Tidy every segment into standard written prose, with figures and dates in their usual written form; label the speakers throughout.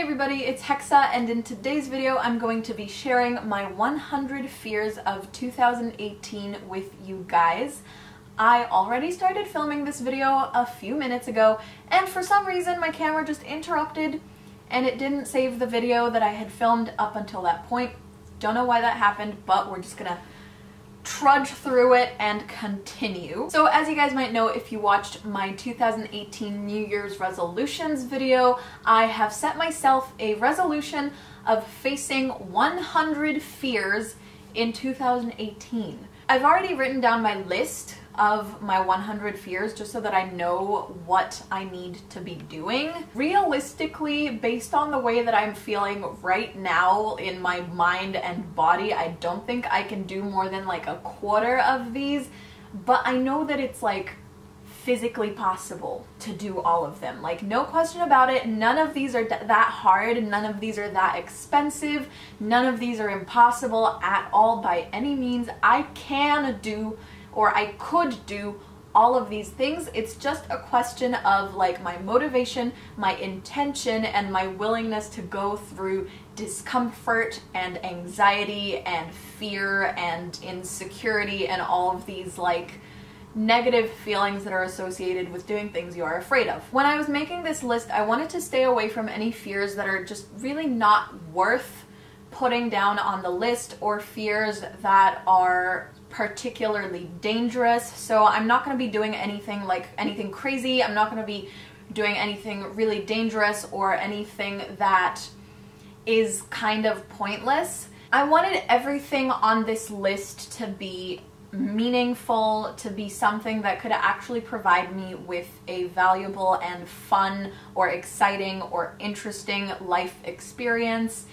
Speaker 1: everybody, it's Hexa, and in today's video I'm going to be sharing my 100 fears of 2018 with you guys. I already started filming this video a few minutes ago, and for some reason my camera just interrupted and it didn't save the video that I had filmed up until that point. Don't know why that happened, but we're just gonna trudge through it and continue. So as you guys might know, if you watched my 2018 New Year's resolutions video, I have set myself a resolution of facing 100 fears in 2018. I've already written down my list of my 100 fears just so that I know what I need to be doing. Realistically, based on the way that I'm feeling right now in my mind and body, I don't think I can do more than like a quarter of these, but I know that it's like physically possible to do all of them. Like, no question about it, none of these are that hard, none of these are that expensive, none of these are impossible at all by any means. I can do, or I could do, all of these things. It's just a question of like my motivation, my intention, and my willingness to go through discomfort and anxiety and fear and insecurity and all of these like negative feelings that are associated with doing things you are afraid of. When I was making this list, I wanted to stay away from any fears that are just really not worth putting down on the list, or fears that are particularly dangerous. So I'm not going to be doing anything crazy. I'm not going to be doing anything really dangerous or anything that is kind of pointless. I wanted everything on this list to be meaningful, to be something that could actually provide me with a valuable and fun or exciting or interesting life experience,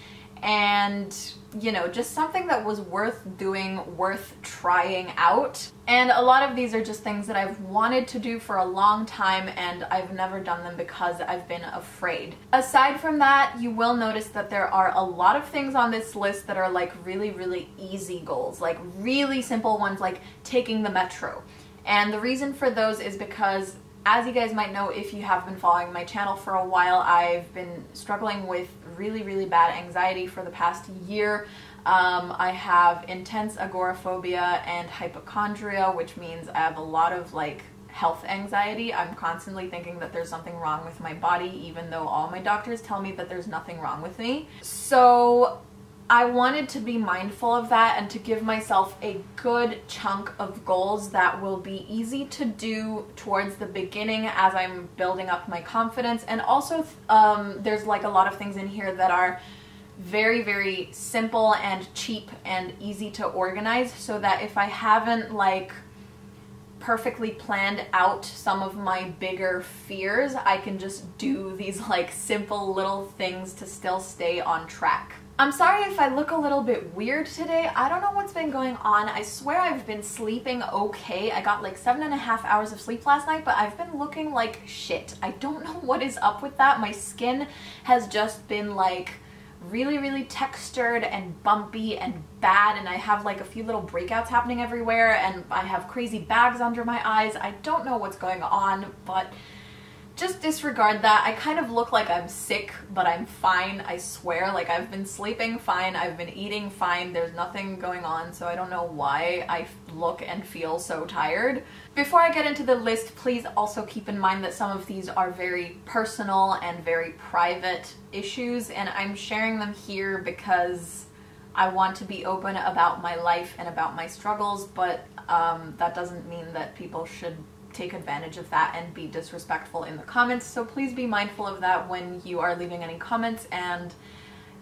Speaker 1: and you know, just something that was worth doing, worth trying out. And a lot of these are just things that I've wanted to do for a long time, and I've never done them because I've been afraid. Aside from that, you will notice that there are a lot of things on this list that are like really easy goals, like really simple ones, like taking the metro. And the reason for those is because, as you guys might know if you have been following my channel for a while, I've been struggling with really bad anxiety for the past year. I have intense agoraphobia and hypochondria, which means I have a lot of like health anxiety. I'm constantly thinking that there's something wrong with my body, even though all my doctors tell me that there's nothing wrong with me. So I wanted to be mindful of that and to give myself a good chunk of goals that will be easy to do towards the beginning as I'm building up my confidence. And also there's like a lot of things in here that are very simple and cheap and easy to organize, so that if I haven't like perfectly planned out some of my bigger fears, I can just do these like simple little things to still stay on track. I'm sorry if I look a little bit weird today. I don't know what's been going on. I swear I've been sleeping okay. I got like 7.5 hours of sleep last night, but I've been looking like shit. I don't know what is up with that. My skin has just been like really textured and bumpy and bad, and I have like a few little breakouts happening everywhere, and I have crazy bags under my eyes. I don't know what's going on, but just disregard that. I kind of look like I'm sick, but I'm fine, I swear. Like, I've been sleeping fine, I've been eating fine, there's nothing going on, so I don't know why I look and feel so tired. Before I get into the list, please also keep in mind that some of these are very personal and very private issues, and I'm sharing them here because I want to be open about my life and about my struggles, but that doesn't mean that people should take advantage of that and be disrespectful in the comments. So please be mindful of that when you are leaving any comments, and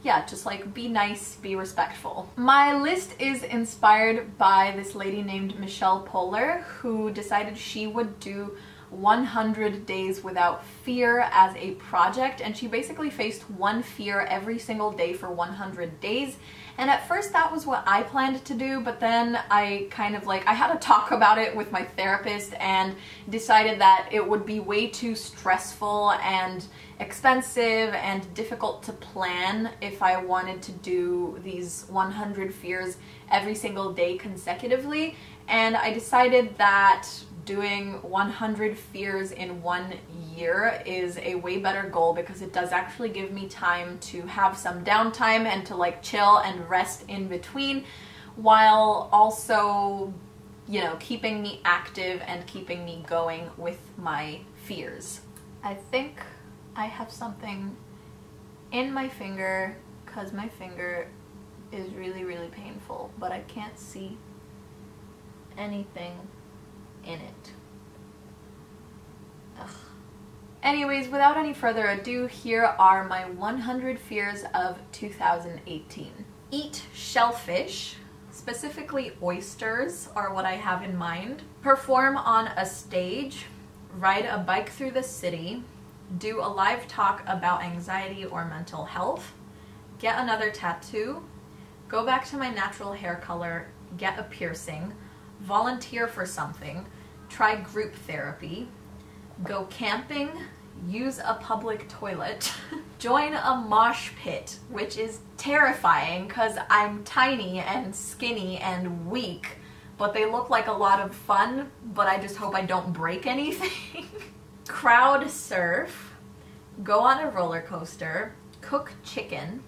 Speaker 1: yeah, just like be nice, be respectful. My list is inspired by this lady named Michelle Poler, who decided she would do 100 days without fear as a project, and she basically faced one fear every single day for 100 days. And at first that was what I planned to do, but then I kind of like, I had a talk about it with my therapist and decided that it would be way too stressful and expensive and difficult to plan if I wanted to do these 100 fears every single day consecutively. And I decided that doing 100 fears in 1 year is a way better goal because it does actually give me time to have some downtime and to like chill and rest in between, while also, you know, keeping me active and keeping me going with my fears. I think I have something in my finger because my finger is really, really painful, but I can't see anything in it. Ugh. Anyways, without any further ado, here are my 100 fears of 2018. Eat shellfish, specifically oysters are what I have in mind. Perform on a stage, ride a bike through the city, do a live talk about anxiety or mental health, get another tattoo, go back to my natural hair color, get a piercing, volunteer for something, try group therapy, go camping, use a public toilet, join a mosh pit, which is terrifying because I'm tiny and skinny and weak, but they look like a lot of fun, but I just hope I don't break anything. Crowd surf, go on a roller coaster, cook chicken,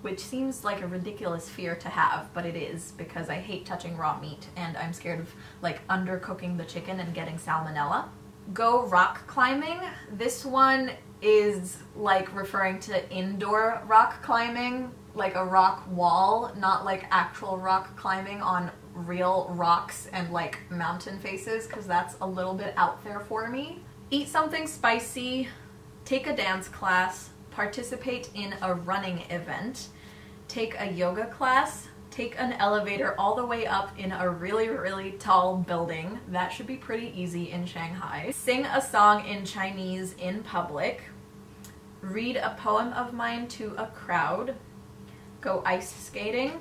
Speaker 1: which seems like a ridiculous fear to have, but it is because I hate touching raw meat and I'm scared of like undercooking the chicken and getting salmonella. Go rock climbing. This one is like referring to indoor rock climbing, like a rock wall, not like actual rock climbing on real rocks and like mountain faces, because that's a little bit out there for me. Eat something spicy, take a dance class, participate in a running event, take a yoga class, take an elevator all the way up in a really, really tall building. That should be pretty easy in Shanghai. Sing a song in Chinese in public, read a poem of mine to a crowd, go ice skating,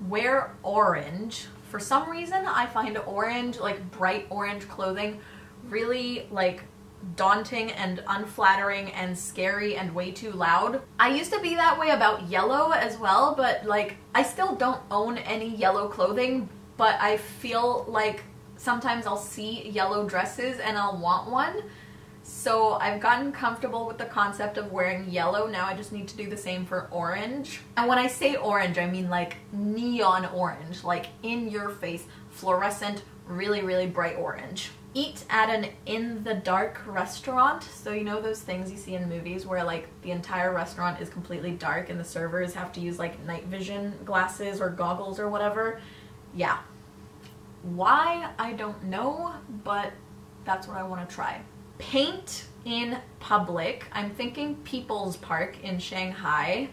Speaker 1: wear orange. For some reason, I find orange, like bright orange clothing, really like daunting and unflattering and scary and way too loud. I used to be that way about yellow as well, but like I still don't own any yellow clothing, but I feel like sometimes I'll see yellow dresses and I'll want one. So I've gotten comfortable with the concept of wearing yellow. Now I just need to do the same for orange. And when I say orange, I mean like neon orange, like in your face, fluorescent, really, really bright orange. Eat at an in-the-dark restaurant. So you know those things you see in movies where like the entire restaurant is completely dark and the servers have to use like night vision glasses or goggles or whatever? Yeah. Why? I don't know, but that's what I want to try. Paint in public. I'm thinking People's Park in Shanghai.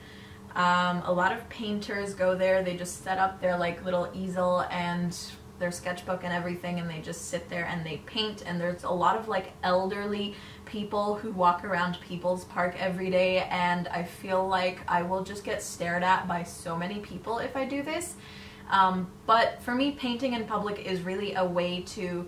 Speaker 1: A lot of painters go there. They just set up their like little easel and their sketchbook and everything, and they just sit there and they paint. And there's a lot of like elderly people who walk around People's Park every day, and I feel like I will just get stared at by so many people if I do this. But for me, painting in public is really a way to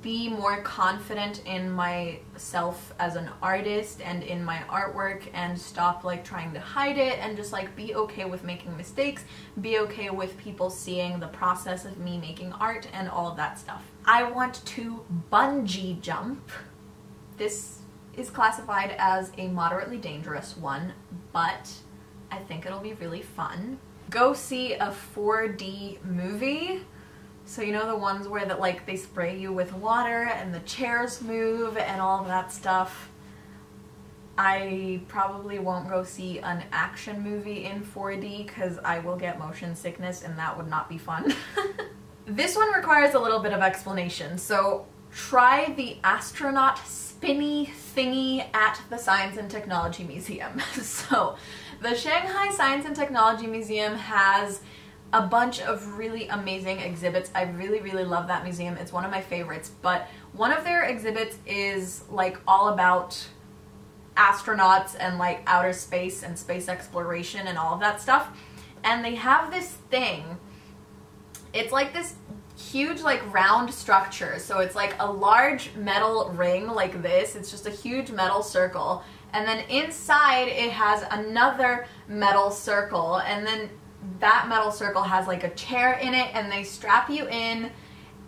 Speaker 1: be more confident in myself as an artist and in my artwork, and stop like trying to hide it, and just like be okay with making mistakes, be okay with people seeing the process of me making art and all of that stuff. I want to bungee jump. This is classified as a moderately dangerous one, but I think it'll be really fun. Go see a 4D movie. So you know the ones where that like they spray you with water and the chairs move and all of that stuff? I probably won't go see an action movie in 4D because I will get motion sickness and that would not be fun. This one requires a little bit of explanation. So try the astronaut spinny thingy at the Science and Technology Museum. So the Shanghai Science and Technology Museum has a bunch of really amazing exhibits. I really, really love that museum. It's one of my favorites, but one of their exhibits is like all about astronauts and like outer space and space exploration and all of that stuff. And they have this thing, it's like this huge like round structure. So it's like a large metal ring like this. It's just a huge metal circle. And then inside it has another metal circle, and then that metal circle has like a chair in it, and they strap you in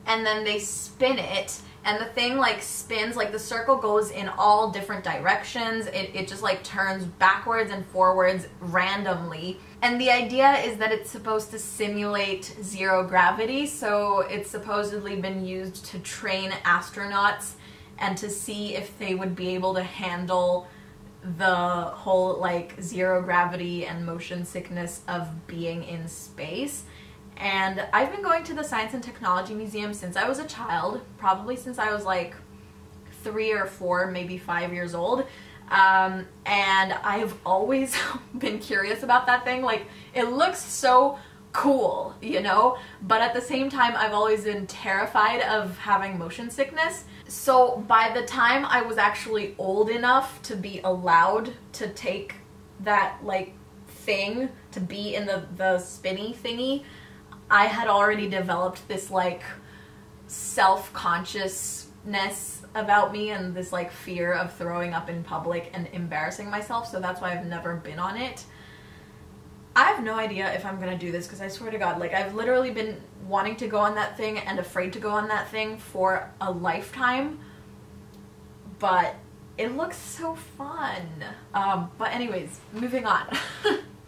Speaker 1: and then they spin it, and the thing like spins, like the circle goes in all different directions. It just like turns backwards and forwards randomly. And the idea is that it's supposed to simulate zero gravity, so it's supposedly been used to train astronauts and to see if they would be able to handle the whole like zero gravity and motion sickness of being in space. And I've been going to the Science and Technology Museum since I was a child, probably since I was like 3 or 4, maybe 5 years old. And I've always been curious about that thing. Like, it looks so cool, you know? But at the same time, I've always been terrified of having motion sickness. So by the time I was actually old enough to be allowed to take that like thing, to be in the spinny thingy, I had already developed this like self-consciousness about me and this like fear of throwing up in public and embarrassing myself, so that's why I've never been on it. I have no idea if I'm gonna do this, because I swear to God, like, I've literally been wanting to go on that thing and afraid to go on that thing for a lifetime, but it looks so fun. But anyways, moving on.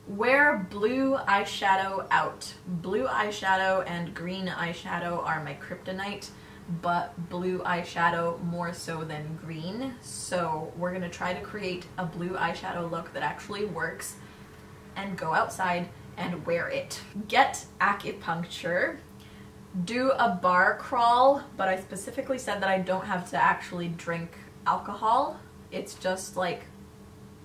Speaker 1: Wear blue eyeshadow out. Blue eyeshadow and green eyeshadow are my kryptonite, but blue eyeshadow more so than green. So we're gonna try to create a blue eyeshadow look that actually works and go outside and wear it. Get acupuncture. Do a bar crawl, but I specifically said that I don't have to actually drink alcohol. It's just like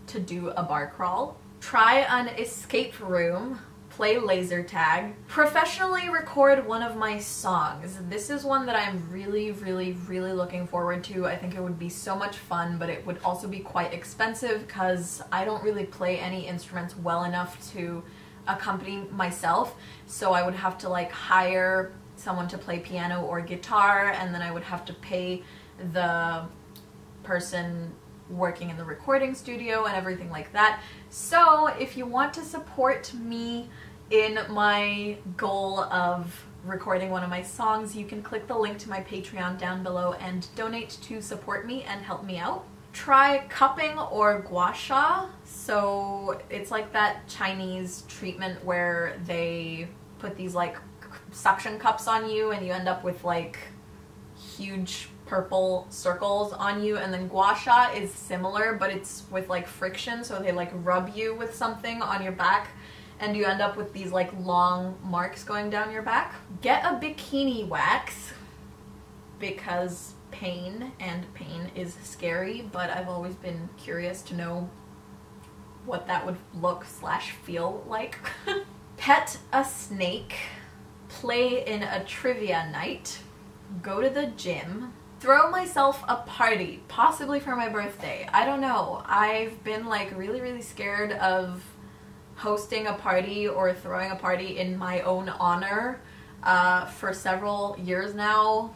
Speaker 1: to do a bar crawl. Try an escape room. Play laser tag. Professionally record one of my songs. This is one that I'm really looking forward to. I think it would be so much fun, but it would also be quite expensive because I don't really play any instruments well enough to accompany myself. So I would have to like hire someone to play piano or guitar, and then I would have to pay the person working in the recording studio and everything like that. So if you want to support me in my goal of recording one of my songs, you can click the link to my Patreon down below and donate to support me and help me out. Try cupping or gua sha. So it's like that Chinese treatment where they put these like suction cups on you and you end up with like huge purple circles on you. And then gua sha is similar, but it's with like friction, so they like rub you with something on your back and you end up with these like long marks going down your back. Get a bikini wax, because pain is scary, but I've always been curious to know what that would look / feel like. Pet a snake. Play in a trivia night. Go to the gym. Throw myself a party, possibly for my birthday. I don't know. I've been like really scared of hosting a party or throwing a party in my own honor for several years now.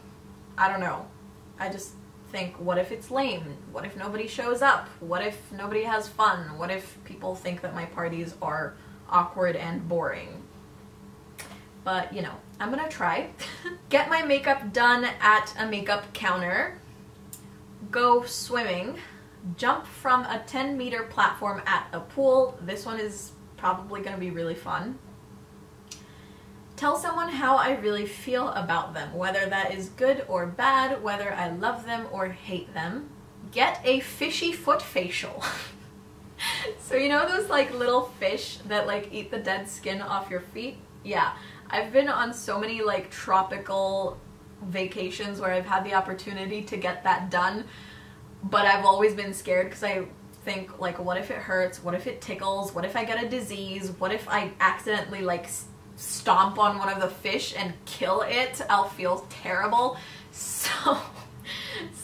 Speaker 1: I don't know. I just think, what if it's lame? What if nobody shows up? What if nobody has fun? What if people think that my parties are awkward and boring? But, you know, I'm gonna try. Get my makeup done at a makeup counter. Go swimming. Jump from a 10-meter platform at a pool. This one is probably gonna be really fun. Tell someone how I really feel about them, whether that is good or bad, whether I love them or hate them. Get a fishy foot facial. So you know those like little fish that like eat the dead skin off your feet? Yeah, I've been on so many like tropical vacations where I've had the opportunity to get that done, but I've always been scared because I think like, what if it hurts? What if it tickles? What if I get a disease? What if I accidentally like stomp on one of the fish and kill it? I'll feel terrible. So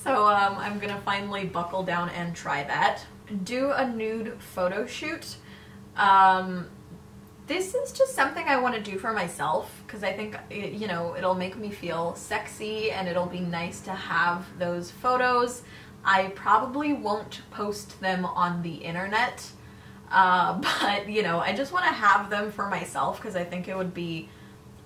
Speaker 1: I'm gonna finally buckle down and try that. Do a nude photo shoot. This is just something I want to do for myself because I think, you know, it'll make me feel sexy and it'll be nice to have those photos. I probably won't post them on the internet, but, you know, I just want to have them for myself because I think it would be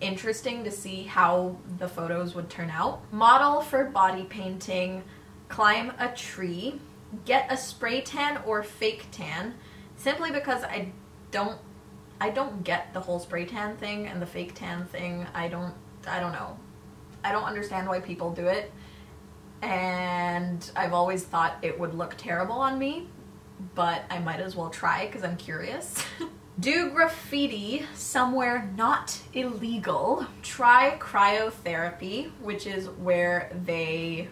Speaker 1: interesting to see how the photos would turn out. Model for body painting, climb a tree, get a spray tan or fake tan, simply because I don't get the whole spray tan thing and the fake tan thing. I don't know. I don't understand why people do it, and I've always thought it would look terrible on me, but I might as well try because I'm curious. Do graffiti somewhere not illegal. Try cryotherapy, which is where they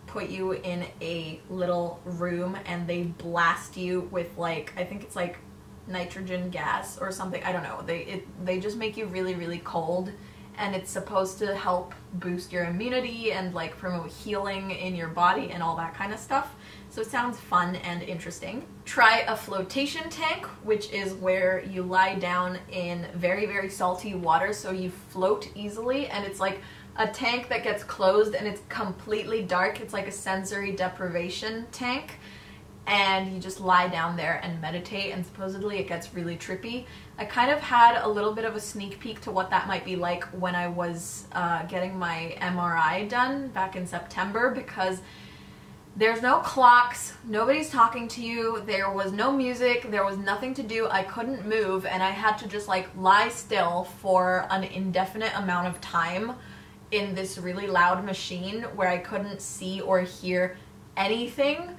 Speaker 1: put you in a little room and they blast you with, like, I think it's like nitrogen gas or something. I don't know. They just make you really, really cold, and it's supposed to help boost your immunity and like promote healing in your body and all that kind of stuff. So it sounds fun and interesting. Try a flotation tank, which is where you lie down in very, very salty water so you float easily, and it's like a tank that gets closed and it's completely dark. It's like a sensory deprivation tank, and you just lie down there and meditate, and supposedly it gets really trippy. I kind of had a little bit of a sneak peek to what that might be like when I was getting my MRI done back in September, because there's no clocks, nobody's talking to you, there was no music, there was nothing to do, I couldn't move, and I had to just like lie still for an indefinite amount of time in this really loud machine where I couldn't see or hear anything,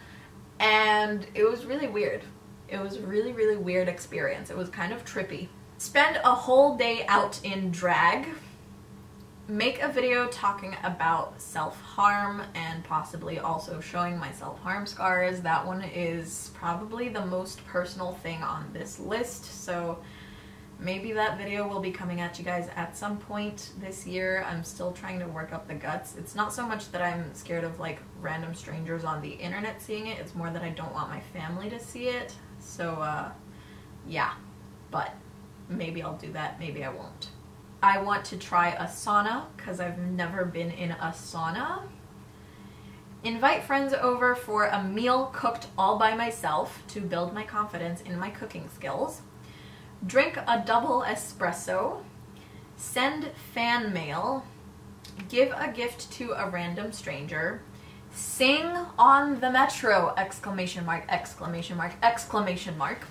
Speaker 1: and it was really weird. It was a really, really weird experience. It was kind of trippy. Spend a whole day out in drag. Make a video talking about self-harm and possibly also showing my self-harm scars. That one is probably the most personal thing on this list, so maybe that video will be coming at you guys at some point this year. I'm still trying to work up the guts. It's not so much that I'm scared of like random strangers on the internet seeing it, it's more that I don't want my family to see it. So yeah, but maybe I'll do that, maybe I won't. I want to try a sauna because I've never been in a sauna. Invite friends over for a meal cooked all by myself to build my confidence in my cooking skills. Drink a double espresso. Send fan mail. Give a gift to a random stranger. Sing on the metro! Exclamation mark, exclamation mark, exclamation mark.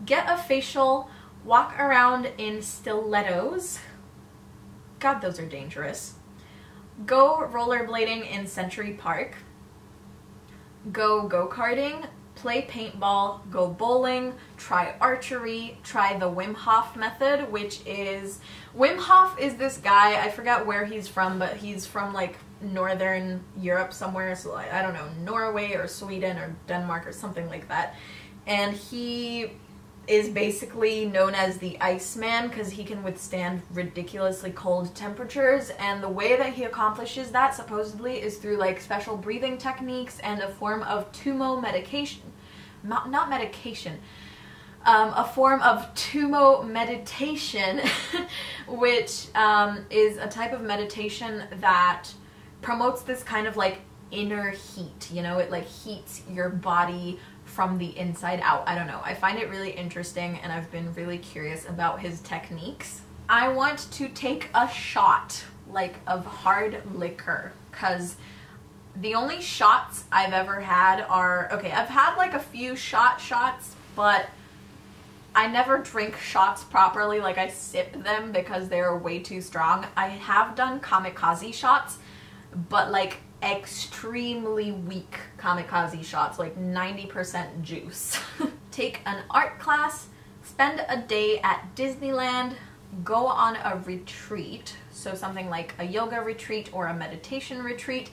Speaker 1: Get a facial. Walk around in stilettos. God, those are dangerous. Go rollerblading in Century Park. Go go-karting. Play paintball. Go bowling. Try archery. Try the Wim Hof method, which is... Wim Hof is this guy, I forgot where he's from, but he's from like Northern Europe somewhere, so like, I don't know, Norway or Sweden or Denmark or something like that. And he is basically known as the Iceman because he can withstand ridiculously cold temperatures, and the way that he accomplishes that supposedly is through like special breathing techniques and a form of tumo medication. Not medication. A form of tumo meditation, which is a type of meditation that promotes this kind of like inner heat, you know, it like heats your body from the inside out. I don't know. I find it really interesting, and I've been really curious about his techniques. I want to take a shot, like, of hard liquor, because the only shots I've ever had are, okay, I've had like a few shots, but I never drink shots properly, like I sip them because they're way too strong. I have done kamikaze shots, but like extremely weak kamikaze shots, like 90% juice. Take an art class, spend a day at Disneyland, go on a retreat, so something like a yoga retreat or a meditation retreat.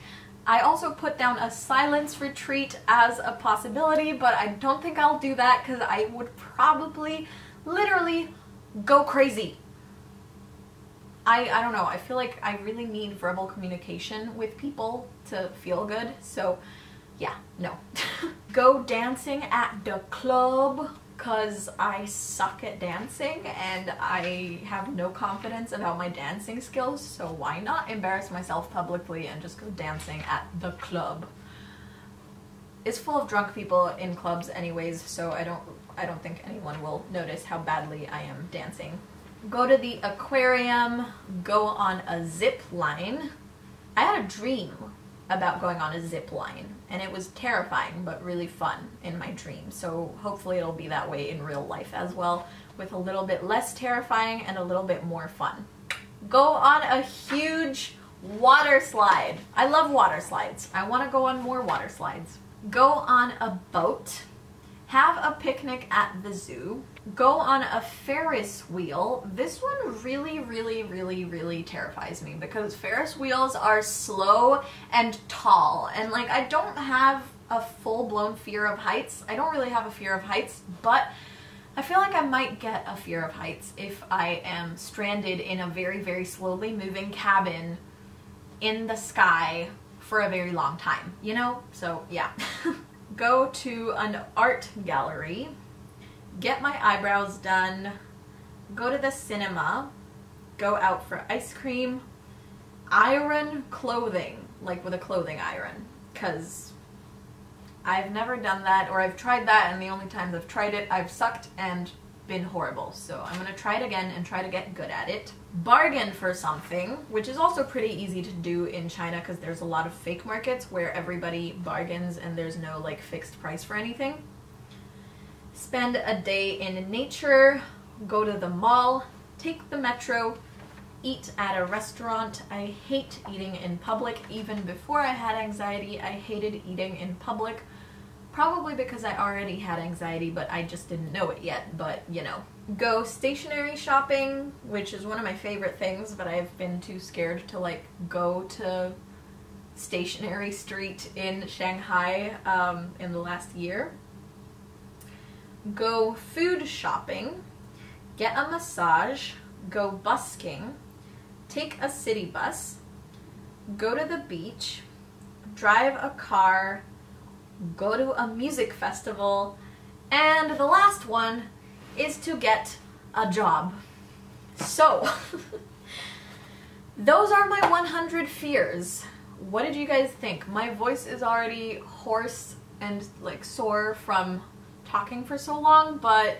Speaker 1: I also put down a silence retreat as a possibility, but I don't think I'll do that because I would probably literally go crazy. I don't know, I feel like I really need verbal communication with people to feel good, so yeah, no. Go dancing at the club, because I suck at dancing and I have no confidence about my dancing skills, so why not embarrass myself publicly and just go dancing at the club? is full of drunk people in clubs anyways, so I don't think anyone will notice how badly I am dancing. Go to the aquarium, go on a zip line. I had a dream about going on a zip line, and it was terrifying but really fun in my dream, so hopefully it'll be that way in real life as well, with a little bit less terrifying and a little bit more fun. Go on a huge water slide. I love water slides. I want to go on more water slides. Go on a boat. Have a picnic at the zoo. Go on a Ferris wheel. This one really terrifies me because Ferris wheels are slow and tall, and like I don't have a full-blown fear of heights. I don't really have a fear of heights, but I feel like I might get a fear of heights if I am stranded in a very slowly moving cabin in the sky for a very long time, you know? So yeah. Go to an art gallery, get my eyebrows done, go to the cinema, go out for ice cream, iron clothing, like with a clothing iron, because I've never done that, or I've tried that, and the only times I've tried it, I've sucked and been horrible. So I'm gonna try it again and try to get good at it. Bargain for something, which is also pretty easy to do in China because there's a lot of fake markets where everybody bargains and there's no like fixed price for anything. Spend a day in nature, go to the mall, take the metro, eat at a restaurant. I hate eating in public. Even before I had anxiety, I hated eating in public. Probably because I already had anxiety, but I just didn't know it yet, but you know. Go stationery shopping, which is one of my favorite things, but I've been too scared to like go to Stationery Street in Shanghai in the last year. Go food shopping, get a massage, go busking, take a city bus, go to the beach, drive a car, go to a music festival, and the last one is to get a job. So, those are my 100 fears. What did you guys think? My voice is already hoarse and like sore from talking for so long, but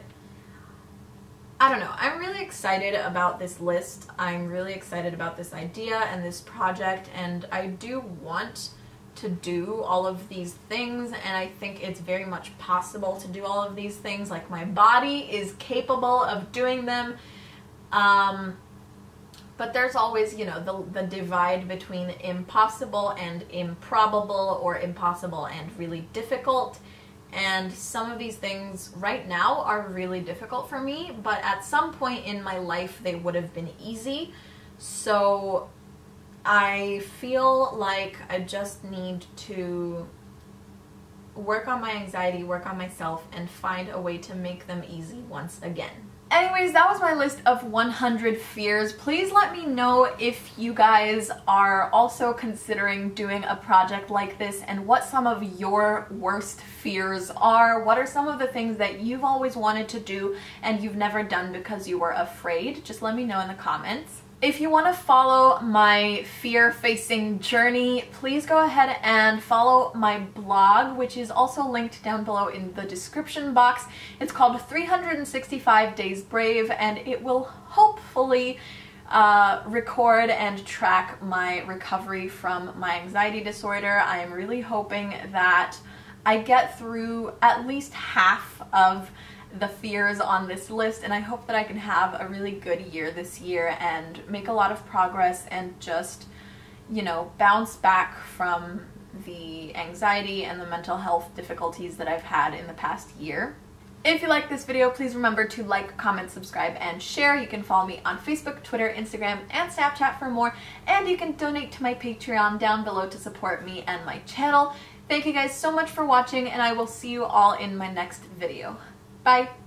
Speaker 1: I don't know. I'm really excited about this list. I'm really excited about this idea and this project, and I do want to do all of these things, and I think it's very much possible to do all of these things. Like, my body is capable of doing them, but there's always, you know, the divide between impossible and improbable, or impossible and really difficult. And some of these things right now are really difficult for me, but at some point in my life they would have been easy. So I feel like I just need to work on my anxiety, work on myself, and find a way to make them easy once again. Anyways, that was my list of 100 fears. Please let me know if you guys are also considering doing a project like this and what some of your worst fears are. What are some of the things that you've always wanted to do and you've never done because you were afraid? Just let me know in the comments. If you want to follow my fear-facing journey, please go ahead and follow my blog, which is also linked down below in the description box. It's called 365 Days Brave, and it will hopefully record and track my recovery from my anxiety disorder. I am really hoping that I get through at least half of the fears on this list, and I hope that I can have a really good year this year and make a lot of progress and just, you know, bounce back from the anxiety and the mental health difficulties that I've had in the past year. If you like this video, please remember to like, comment, subscribe, and share. You can follow me on Facebook, Twitter, Instagram, and Snapchat for more, and you can donate to my Patreon down below to support me and my channel. Thank you guys so much for watching, and I will see you all in my next video. Bye!